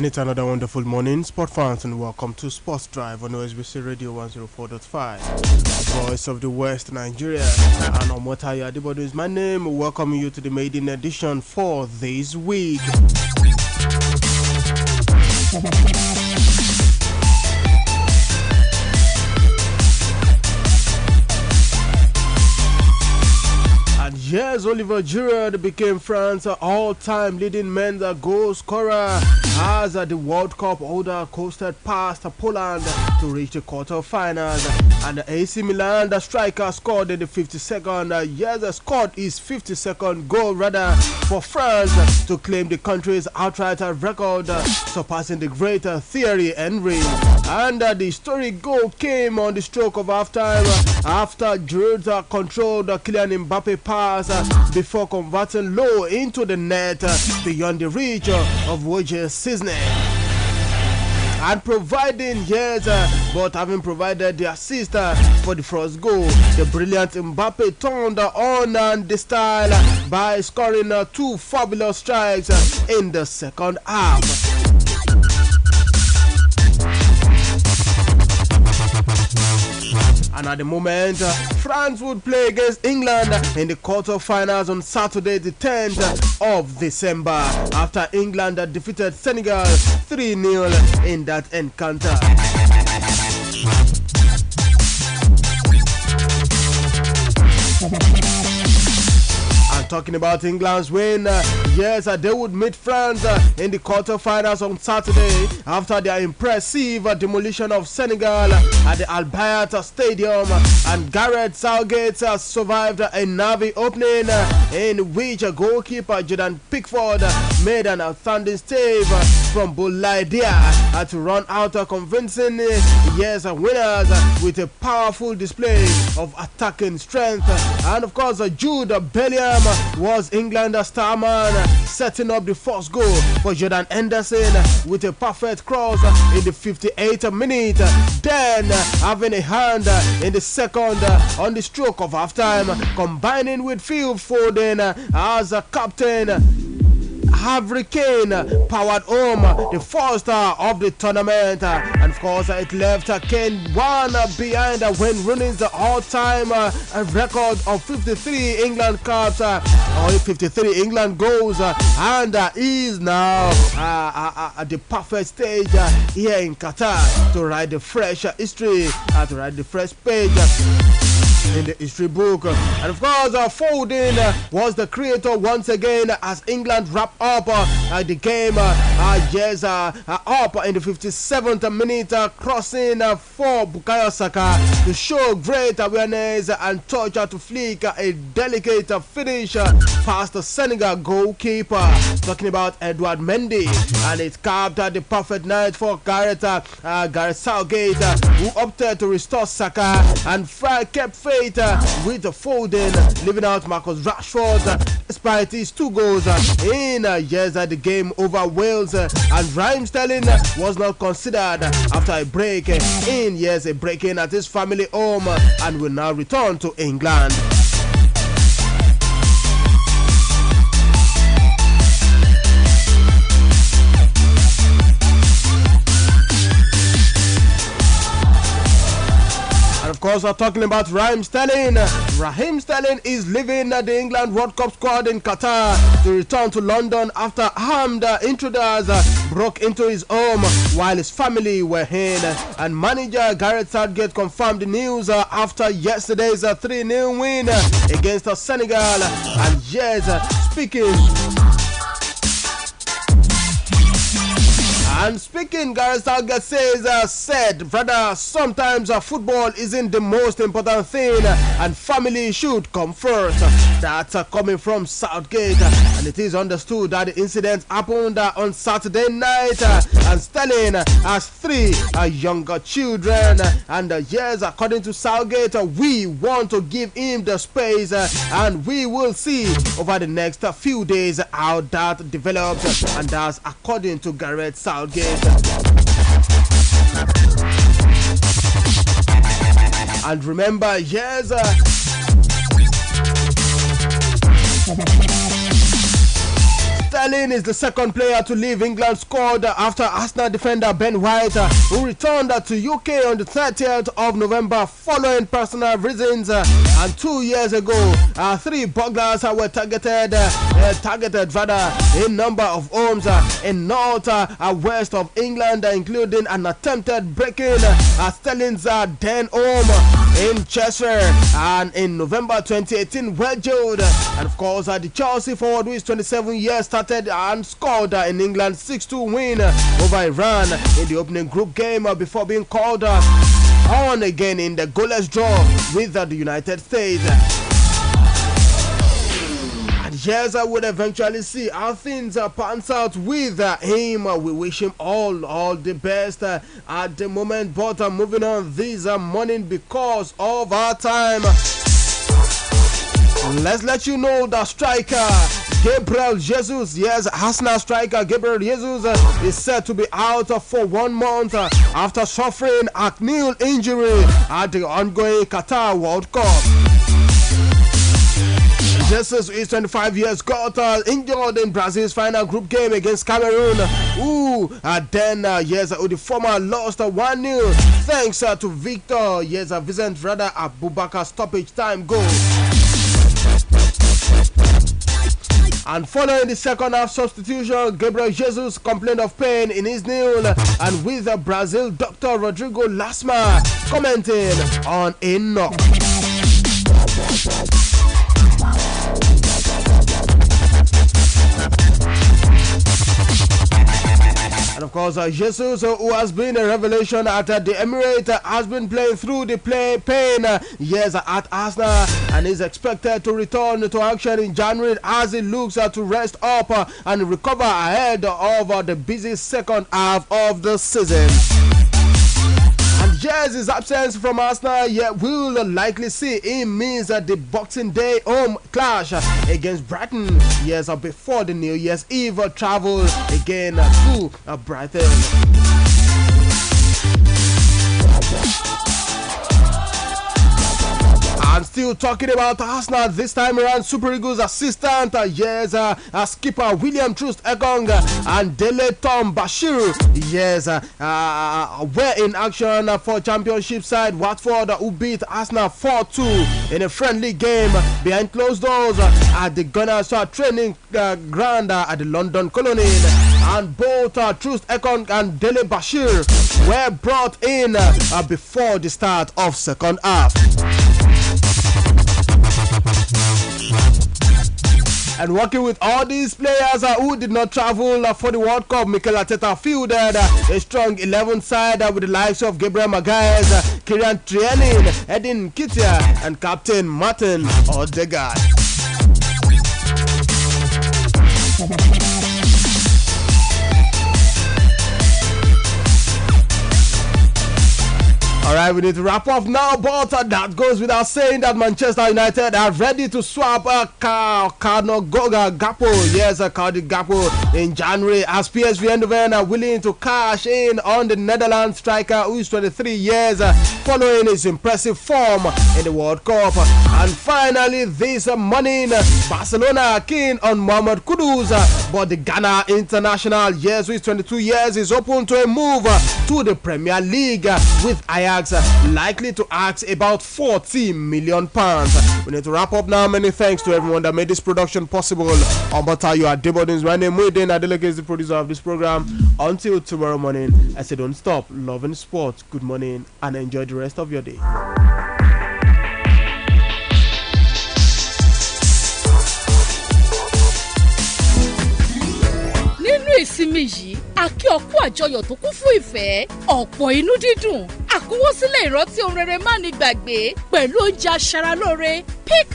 And it's another wonderful morning, sport fans, and welcome to Sports Drive on OSBC Radio 104.5, Voice of the West, Nigeria. And Omotayo Adebodu is my name. Welcoming you to the maiden edition for this week. And yes, Oliver Giroud became France's all-time leading men's goal scorer as the World Cup holder coasted past Poland to reach the quarterfinals. And the AC Milan striker scored in the 52nd. Scored his 52nd goal for France to claim the country's outright record, surpassing the great Thierry Henry. And the historic goal came on the stroke of halftime after Giroud controlled Kylian Mbappe pass before converting low into the net beyond the reach of Wojciech Szczesny. And having provided the assist for the first goal, the brilliant Mbappe turned on the style by scoring two fabulous strikes in the second half. And at the moment, France would play against England in the quarterfinals on Saturday, the 10th of December, after England defeated Senegal 3-0 in that encounter. Talking about England's win, they would meet France in the quarterfinals on Saturday after their impressive demolition of Senegal at the Al Bayat Stadium. And Gareth Southgate survived a Navi opening in which goalkeeper Jordan Pickford made an outstanding save from Bolaidia to run out convincing winners with a powerful display of attacking strength. And of course, Jude Bellingham was England's star man, setting up the first goal for Jordan Henderson with a perfect cross in the 58th minute. Then having a hand in the second on the stroke of halftime, combining with Phil Foden as a captain. Harry Kane powered home the first of the tournament, and of course it left Kane one behind when Rooney's all-time record of 53 England caps or 53 England goals, and is now at the perfect stage here in Qatar to write the fresh history, to write the fresh page in the history book. And of course, Foden was the creator once again as England wrapped up the game. Up in the 57th minute, crossing for Bukayo Saka to show great awareness and touch to flick a delicate finish past the Senegal goalkeeper. Talking about Edouard Mendy, and it capped the perfect night for Gareth Southgate, who opted to restore Saka and kept faith with Foden, leaving out Marcus Rashford despite his two goals in the game over Wales. And Raheem Sterling was not considered after a break in at his family home, and will now return to England. Of course, we're talking about Raheem Sterling. Raheem Sterling is leaving the England World Cup squad in Qatar to return to London after armed intruders broke into his home while his family were in. And manager Gareth Southgate confirmed the news after yesterday's 3-0 win against Senegal. And speaking, Gareth Southgate said, brother, sometimes football isn't the most important thing, and family should come first. That's coming from Southgate, and it is understood that the incident happened on Saturday night, and Sterling has 3 younger children. And according to Southgate, we want to give him the space, and we will see over the next few days how that develops. And that's according to Gareth Southgate. And remember, Sterling is the second player to leave England squad after Arsenal defender Ben White, who returned to UK on the 30th of November following personal reasons. And 2 years ago, 3 burglars were targeted in number of homes in north west of England, including an attempted break-in Sterling's den home in Cheshire, and in November 2018 were jailed. And of course, the Chelsea forward, who is 27 years, started and scored in England's 6-2 win over Iran in the opening group game before being called on again in the goalless draw with the United States. Yes, I would eventually see how things pans out with him. We wish him all the best at the moment. But moving on this morning because of our time, let's let you know that striker Gabriel Jesus, yes, Arsenal striker Gabriel Jesus is said to be out for 1 month after suffering a knee injury at the ongoing Qatar World Cup. Jesus is 25 years, got injured in Brazil's final group game against Cameroon. The former lost 1-0 thanks to Vincent Abubakar stoppage time goal. And following the second half substitution, Gabriel Jesus complained of pain in his knee, and with Brazil Dr. Rodrigo Lasma commenting on a knock. And of course, Jesus, who has been a revelation at the Emirates, has been playing through the pain at Arsenal and is expected to return to action in January as he looks to rest up and recover ahead of the busy second half of the season. And yes, his absence from Arsenal will likely see him miss the Boxing Day home clash against Brighton before the New Year's Eve travel again to Brighton. I'm still talking about Arsenal this time around. Super Eagles assistant, skipper William Troost-Ekong and Dele Tom Bashir, were in action for championship side Watford, who beat Arsenal 4-2 in a friendly game behind closed doors at the Gunners training ground at the London Colony. And both Troost-Ekong and Dele Bashir were brought in before the start of second half. And working with all these players who did not travel for the World Cup, Mikel Arteta fielded a strong 11 side with the likes of Gabriel Magalhaes, Kieran Tierney, Edin Nketiah, and Captain Martin Odegaard. Alright, we need to wrap up now, but that goes without saying that Manchester United are ready to swap Cardi Gakpo in January, as PSV Eindhoven are willing to cash in on the Netherlands striker who is 23 years following his impressive form in the World Cup. And finally this morning, Barcelona are keen on Mohamed Kudus, but the Ghana international, who is 22 years, is open to a move to the Premier League with Ajax likely to ask about £40 million. We need to wrap up now. Many thanks to everyone that made this production possible. You are Debordins. My name is Muhyiddin Adeleke, is the producer of this program. Until tomorrow morning, I say don't stop loving sports. Good morning and enjoy the rest of your day. Ìsinmi yìí àkí ọ̀pọ̀ àjọyọ̀ tó kún fún ìfẹ́, ọ̀pọ̀ inú dídùn, àkúwọ́sílẹ̀ ìrántí ohun rere má ní gbàgbé pẹ̀lú oúnjẹ aṣaralóore Pick